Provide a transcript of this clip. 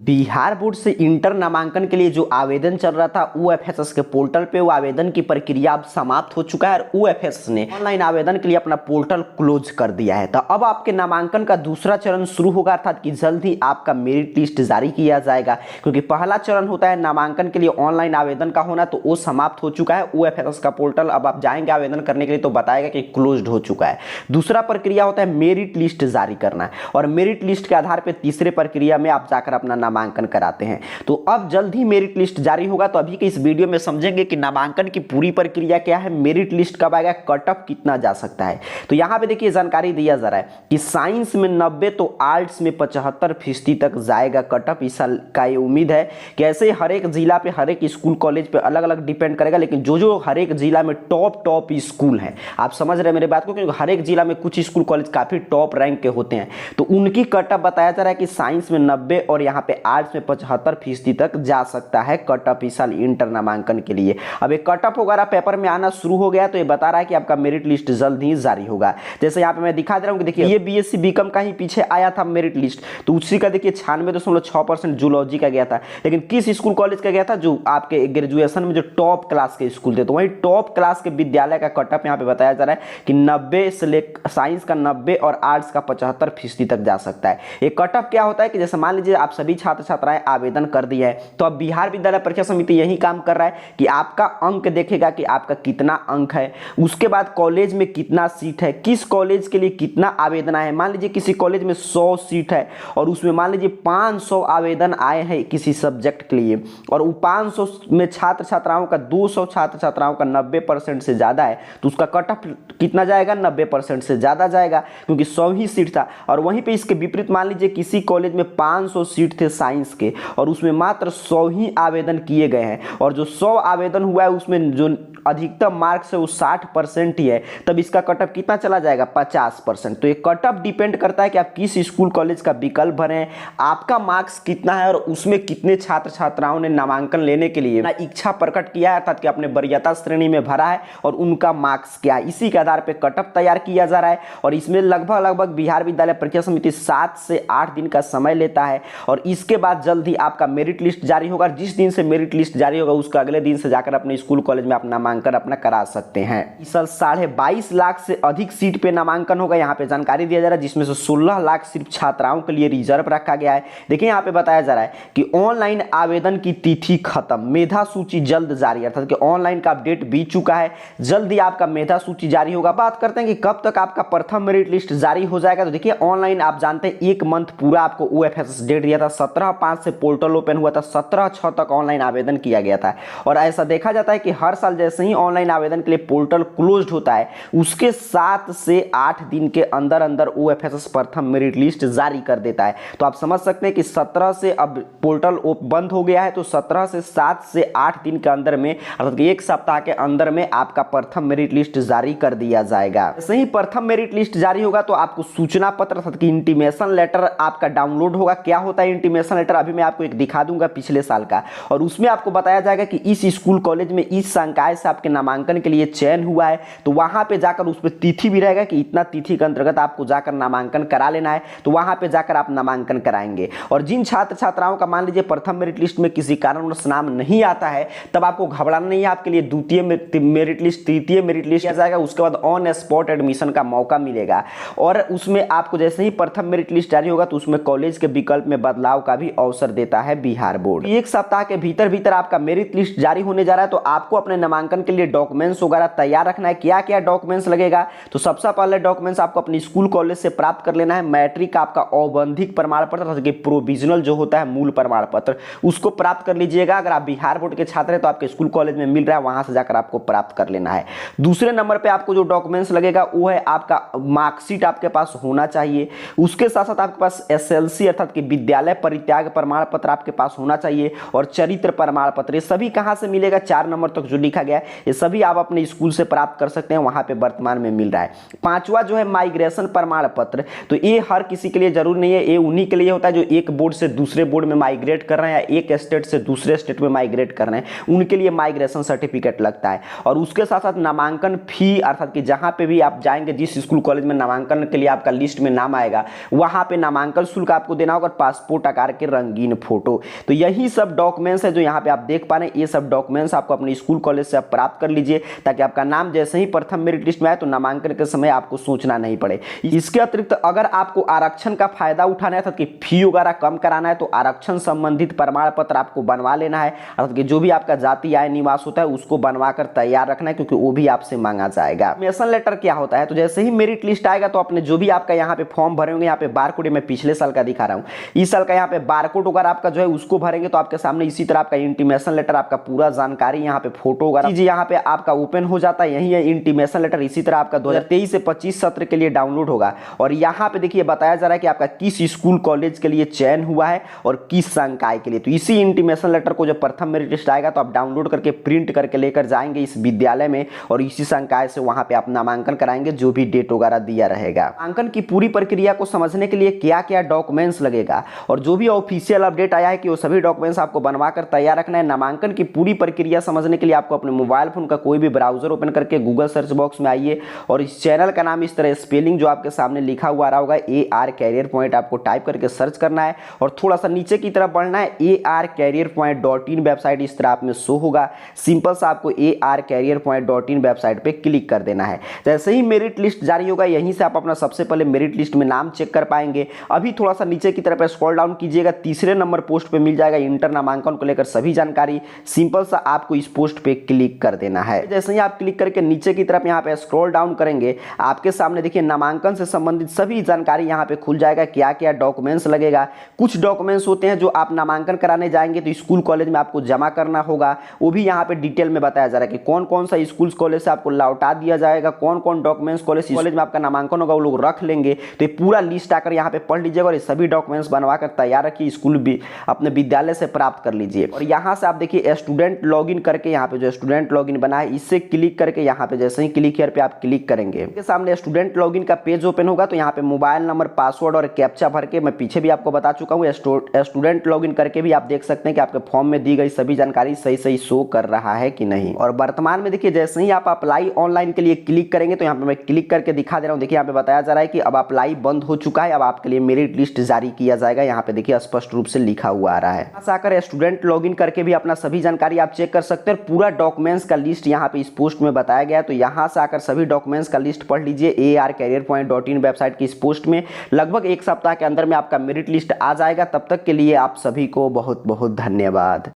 Bihar board से inter नामांकन के लिए जो आवेदन चल रहा था यूएफएसएस के पोर्टल पे, वो आवेदन की प्रक्रिया अब समाप्त हो चुका है और यूएफएसएस ने ऑनलाइन आवेदन के लिए अपना पोर्टल क्लोज कर दिया है। तो अब आपके नामांकन का दूसरा चरण शुरू होगा, अर्थात कि जल्द ही आपका मेरिट लिस्ट जारी किया जाएगा। क्योंकि पहला चरण होता है नामांकन के लिए ऑनलाइन आवेदन का होना, तो वो समाप्त हो चुका है। यूएफएसएस का पोर्टल अब आप जाएंगे आवेदन करने के लिए तो बताएगा कि क्लोज हो चुका है। दूसरा प्रक्रिया होता है मेरिट लिस्ट जारी करना, और मेरिट लिस्ट के आधार पर तीसरे प्रक्रिया में आप जाकर अपना नामांकन कराते हैं। तो अब जल्द ही मेरिट लिस्ट जारी होगा। तो अभी के इस वीडियो में समझेंगे कि नामांकन की पूरी प्रक्रिया क्या है, मेरिट लिस्ट कब आएगा, कट ऑफ कितना जा सकता है। तो यहां पे देखिए जानकारी दिया जा रहा है कि साइंस में 90 तो आर्ट्स में 75% तक जाएगा कट ऑफ। इस साल का ये उम्मीद है कि ऐसे हर एक जिला पे, हर एक स्कूल कॉलेज पे अलग अलग डिपेंड करेगा, लेकिन जो हर एक जिला में टॉप स्कूल है, आप समझ रहे हैं मेरी बात को, क्योंकि हर एक जिला में कुछ स्कूल कॉलेज काफी टॉप रैंक के होते हैं, तो उनकी कट ऑफ बताया जा रहा है कि साइंस में 90 और यहाँ पे आर्ट्स में 75% तक जा सकता है कट ऑफ इस साल इंटर नामांकन के लिए। अब एक कट ऑफ वगैरह पेपर में आना शुरू हो गया, तो ये बता रहा है कि आपका मेरिट लिस्ट जल्द ही जारी होगा। जैसे यहाँ पे मैं दिखा दे रहा हूँ कि देखिए ये बीएससी बीकॉम का ही पीछे आया था मेरिट लिस्ट, तो उसी का देखिए 96.6% जूलॉजी का गया था। लेकिन किस स्कूल कॉलेज का गया था, जो आपके ग्रेजुएशन में जो टॉप क्लास के स्कूल थे, तो वही टॉप क्लास के विद्यालय का कट ऑफ यहाँ पे बताया जा रहा है कि 90 से साइंस का 90 और आर्ट्स का 75% तक जा सकता है। ये कट ऑफ क्या होता है कि जैसे मान लीजिए आप सभी छात्र छात्राएं आवेदन कर दिया है, तो अब बिहार विद्यालय परीक्षा समिति यही काम कर रहा है कि आपका अंक देखेगा कि आपका कितना अंक है, उसके बाद कॉलेज में कितना सीट है, किस कॉलेज के लिए कितना आवेदन आए हैं। मान लीजिए किसी कॉलेज में 100 सीट है और उसमें मान लीजिए 500 आवेदन आए हैं किसी सब्जेक्ट के लिए, और वो 500 में छात्र छात्राओं का 200 छात्र छात्राओं का 90% से ज्यादा है, तो उसका कट ऑफ कितना जाएगा, 90% से ज्यादा जाएगा, क्योंकि 100 ही सीट था। और वहीं पे इसके विपरीत मान लीजिए किसी कॉलेज में 500 सीट थे साइंस के, और उसमें मात्र 100 ही आवेदन किए गए हैं, और जो 100 आवेदन हुआ है उसमें जो अधिकतम मार्क्स है वो 60% ही है, तब इसका कट ऑफ कितना चला जाएगा, 50%। तो ये कट ऑफ डिपेंड करता है कि आप किस स्कूल कॉलेज का विकल्प भरें, आपका मार्क्स कितना है, और उसमें कितने छात्र छात्राओं ने नामांकन लेने के लिए इच्छा प्रकट किया है, अर्थात कि अपने वरीयता श्रेणी में भरा है और उनका मार्क्स क्या है, इसी के आधार पर कट ऑफ तैयार किया जा रहा है। और इसमें लगभग बिहार विद्यालय परीक्षा समिति 7 से 8 दिन का समय लेता है, और इसके बाद जल्द ही आपका मेरिट लिस्ट जारी होगा। जिस दिन से मेरिट लिस्ट जारी होगा उसका अगले दिन से जाकर अपने स्कूल कॉलेज में आप नामांकन अपना करा सकते हैं। इस साल 22.5 लाख से अधिक सीट पे नामांकन होगा, यहाँ पे जानकारी दिया जा रहा है, जिसमें से 16 लाख सिर्फ छात्राओं के लिए रिजर्व रखा गया है। देखिए यहाँ पे बताया जा रहा है कि ऑनलाइन आवेदन की तिथि खत्म, मेधा सूची जल्द जारी, अर्थात कि ऑनलाइन का अपडेट बीत चुका है, जल्द ही आपका मेधा सूची जारी होगा। बात करते हैं कि कब तक आपका प्रथम मेरिट लिस्ट जारी हो जाएगा। तो देखिए ऑनलाइन आप जानते हैं 1 मंथ पूरा आपको यूएफएसएस डेट दिया था, 17/5 से पोर्टल ओपन हुआ था, 17/6 तक ऑनलाइन आवेदन किया गया था। और ऐसा देखा जाता है कि हर साल जैसे ही ऑनलाइन आवेदन के लिए पोर्टल क्लोज्ड होता है, उसके 7 से 8 दिन के अंदर अंदर यूएफएसएस प्रथम मेरिट लिस्ट जारी कर देता है। तो आप समझ सकते हैं कि 17 से अब पोर्टल बंद हो गया है, तो 17 से 7 से 8 दिन के अंदर में, अर्थात 1 सप्ताह के अंदर में आपका प्रथम मेरिट लिस्ट जारी कर दिया जाएगा। जैसे ही प्रथम मेरिट लिस्ट जारी होगा तो आपको सूचना पत्र अर्थात कि इंटीमेशन लेटर आपका डाउनलोड होगा। क्या होता है इंटीमेशन लेटर, अभी मैं आपको एक दिखा दूंगा पिछले साल का, और उसमें आपको बताया जाएगा कि इस स्कूल कॉलेज में इस संकाय से आपके नामांकन के लिए चयन हुआ है, तो वहां पे जाकर उस पर तिथि भी रहेगा कि इतना तिथि के अंतर्गत आपको जाकर नामांकन करा लेना है, तो वहां पे जाकर आप नामांकन कराएंगे। और जिन छात्र छात्राओं का मान लीजिए प्रथम मेरिट लिस्ट में किसी कारणवश नाम नहीं आता है, तब आपको घबराना नहीं है, आपके लिए द्वितीय मेरिट लिस्ट, तृतीय मेरिट लिस्ट किया जाएगा, उसके बाद ऑन स्पॉट एडमिशन का मौका मिलेगा। और उसमें आपको जैसे ही प्रथम मेरिट लिस्ट जारी होगा तो उसमें कॉलेज के विकल्प में बदलाव का भी अवसर देता है बिहार बोर्ड। 1 सप्ताह के भीतर आपका मेरिट लिस्ट जारी होने जा रहा है, तो आपको अपने नामांकन के लिए डॉक्यूमेंट्स वगैरह तैयार रखना है। क्या क्या डॉक्यूमेंट्स लगेगा, तो सबसे पहले डॉक्यूमेंट्स आपको अपनी स्कूल कॉलेज से प्राप्त कर लेना है। मैट्रिक का आपका औबंधिक प्रमाण पत्र, प्रोविजनल जो होता है मूल प्रमाण पत्र, उसको प्राप्त कर लीजिएगा। अगर आप बिहार बोर्ड के छात्र हैं तो आपके स्कूल कॉलेज में मिल रहा है, वहां से जाकर आपको प्राप्त कर लेना है। दूसरे नंबर पे आपको जो डॉक्यूमेंट्स लगेगा वो है आपका मार्कशीट आपके पास होना चाहिए। उसके साथ साथ आपके पास एसएलसी अर्थात कि विद्यालय परित्याग प्रमाण पत्र आपके पास होना चाहिए, और चरित्र प्रमाण पत्र। ये सभी कहां से मिलेगा, 4 नंबर तक जो लिखा गया है, ये सभी आप अपने स्कूल से प्राप्त कर सकते हैं, वहाँ पे वर्तमान में मिल रहा है। पांचवा जो है माइग्रेशन प्रमाण पत्र, तो ये हर किसी के लिए जरूरी नहीं है, ये उन्हीं के लिए होता है जो एक बोर्ड से दूसरे बोर्ड में माइग्रेट कर रहे हैं या एक स्टेट से दूसरे स्टेट में माइग्रेट कर रहे हैं, उनके लिए माइग्रेशन सर्टिफिकेट लगता है। और उसके साथ साथ नामांकन फी, अर्थात कि जहां पे भी आप जाएंगे, जिस स्कूल कॉलेज में नामांकन के लिए आपका लिस्ट में नाम आएगा, वहां पे नामांकन शुल्क आपको देना होगा, पासपोर्ट आकार के रंगीन फोटो। तो यही सब डॉक्यूमेंट्स है जो यहाँ पे आप देख पा रहे हैं। ये सब डॉक्यूमेंट्स आपको अपने स्कूल कॉलेज से आप प्राप्त कर लीजिए, ताकि आपका नाम जैसे ही प्रथम मेरिट लिस्ट में आए तो नामांकन के समय आपको सोचना नहीं पड़े। इसके अतिरिक्त अगर आपको आरक्षण का फायदा उठाना है, अर्थात कि फी वगैरह कम कराना है, तो आरक्षण संबंधित प्रमाण पत्र आपको बनवा लेना है, अर्थात कि जो भी आपका जाति आय निवास होता है उसको बनवा कर तैयार रखना है, क्योंकि वो भी आपसे मांगा जाएगा। इंटीमेशन लेटर क्या होता है, तो जैसे ही मेरिट लिस्ट आएगा तो आपने जो भी आपका यहाँ पे फॉर्म भरे होंगे, यहाँ पे बारकोड मैं पिछले साल का दिखा रहा हूँ, इस साल का यहाँ पे बारकोड वगैरह आपका जो है उसको भरेंगे तो आपके सामने इसी तरह आपका इंटीमेशन लेटर, आपका पूरा जानकारी, यहाँ पे फोटो वगैरह चीज यहाँ पे आपका ओपन हो जाता है। यही है इंटीमेशन लेटर। इसी तरह आपका 2023 से 25 सत्र के लिए डाउनलोड होगा और यहाँ पे देखिए बताया जा रहा है कि आपका किस स्कूल कॉलेज के लिए चयन हुआ है और किस संकाय के लिए। तो इसी इंटीमेशन लेटर को जब प्रथम मेरिट लिस्ट आएगा तो आप डाउनलोड करके प्रिंट करके लेकर जाएंगे इस विद्यालय में और इसी संकाय से वहां पे आप नामांकन कराएंगे, जो भी डेट वगैरह दिया रहेगा। नामांकन की पूरी प्रक्रिया को समझने के लिए क्या क्या डॉक्यूमेंट्स लगेगा और जो भी ऑफिशियल अपडेट आया है कि वो सभी डॉक्यूमेंट्स आपको बनवा कर तैयार रखना है। नामांकन की पूरी प्रक्रिया समझने के लिए आपको अपने मोबाइल फोन का कोई भी ब्राउजर ओपन करके गूगल सर्च बॉक्स में आइए और इस चैनल का नाम इस तरह स्पेलिंग जो आपके सामने लिखा हुआ आ रहा होगा AR कैरियर पॉइंट, आपको टाइप करके सर्च करना है और थोड़ा सा नीचे की तरफ बढ़ना है। ARcareerpoint.in वेबसाइट इस तरह आप में शो होगा। सिंपल सा आपको ARcareerpoint.in वेबसाइट पे क्लिक कर देना है। जैसे ही मेरिट लिस्ट जारी होगा यहीं से आप अपना सबसे पहले मेरिट लिस्ट में नाम चेक कर पाएंगे। अभी थोड़ा सा नीचे की तरफ स्क्रॉल डाउन कीजिएगा, तीसरे नंबर पोस्ट पे मिल जाएगा इंटर नामांकन को लेकर सभी जानकारी। सिंपल सा आपको इस पोस्ट पे क्लिक कर देना है। जैसे ही आप क्लिक करके नीचे की तरफ यहाँ पे स्क्रॉल डाउन करेंगे, आपके सामने देखिए नामांकन से संबंधित सभी जानकारी यहाँ पे खुल जाएगा। क्या क्या डॉक्यूमेंट्स लगेगा, कुछ डॉक्यूमेंट्स होते हैं जो आप नामांकन कराने जाएंगे तो स्कूल कॉलेज में आपको जमा करना होगा, वो भी यहाँ पे डिटेल में बताया जा रहा है कि कौन कौन सा स्कूल कॉलेज से आपको लौटा दिया जाएगा, कौन कौन डॉक्यूमेंट्स कॉलेज में आपका नामांकन होगा वो लोग रख लेंगे। तो ये पूरा लिस्ट आकर यहाँ पे पढ़ लीजिएगा और ये सभी डॉक्यूमेंट्स बनवा कर तैयार रखिए, स्कूल भी अपने विद्यालय से प्राप्त कर लीजिए। और यहाँ से आप देखिए स्टूडेंट लॉगिन करके, यहाँ पे जो स्टूडेंट लॉगिन बना है इससे क्लिक करके यहाँ पे जैसे ही क्लिक हियर पे आप क्लिक करेंगे, आपके सामने स्टूडेंट लॉगिन का पेज ओपन होगा। तो यहाँ पे मोबाइल नंबर, पासवर्ड और कैप्चा भर के, मैं पीछे भी आपको बता चुका हूँ, स्टूडेंट लॉगिन करके भी आप देख सकते हैं कि आपके फॉर्म में दी गई सभी जानकारी सही सही शो कर रहा है कि नहीं। और वर्तमान में देखिए जैसे ही आप अप्लाई ऑनलाइन के लिए क्लिक करेंगे तो यहाँ पे मैं क्लिक करके दिखा दे रहा हूँ। देखिए यहाँ पे बताया जा रहा है कि अब अप्लाई बंद हो चुका है, अब आपके लिए मेरिट लिस्ट जारी किया जाएगा। यहाँ पे देखिए स्पष्ट रूप से लिखा हुआ आ रहा है। आकर स्टूडेंट लॉगिन करके भी अपना सभी जानकारी आप चेक कर सकते हैं। पूरा डॉक्यूमेंट्स का लिस्ट यहाँ पे इस पोस्ट में बताया गया है, तो यहाँ से आकर सभी डॉक्यूमेंट्स का लिस्ट पढ़ लीजिए ARcareerpoint.in वेबसाइट की इस पोस्ट में। लगभग एक सप्ताह के अंदर में आपका मेरिट लिस्ट आ जाएगा। तब तक के लिए आप सभी को बहुत बहुत धन्यवाद।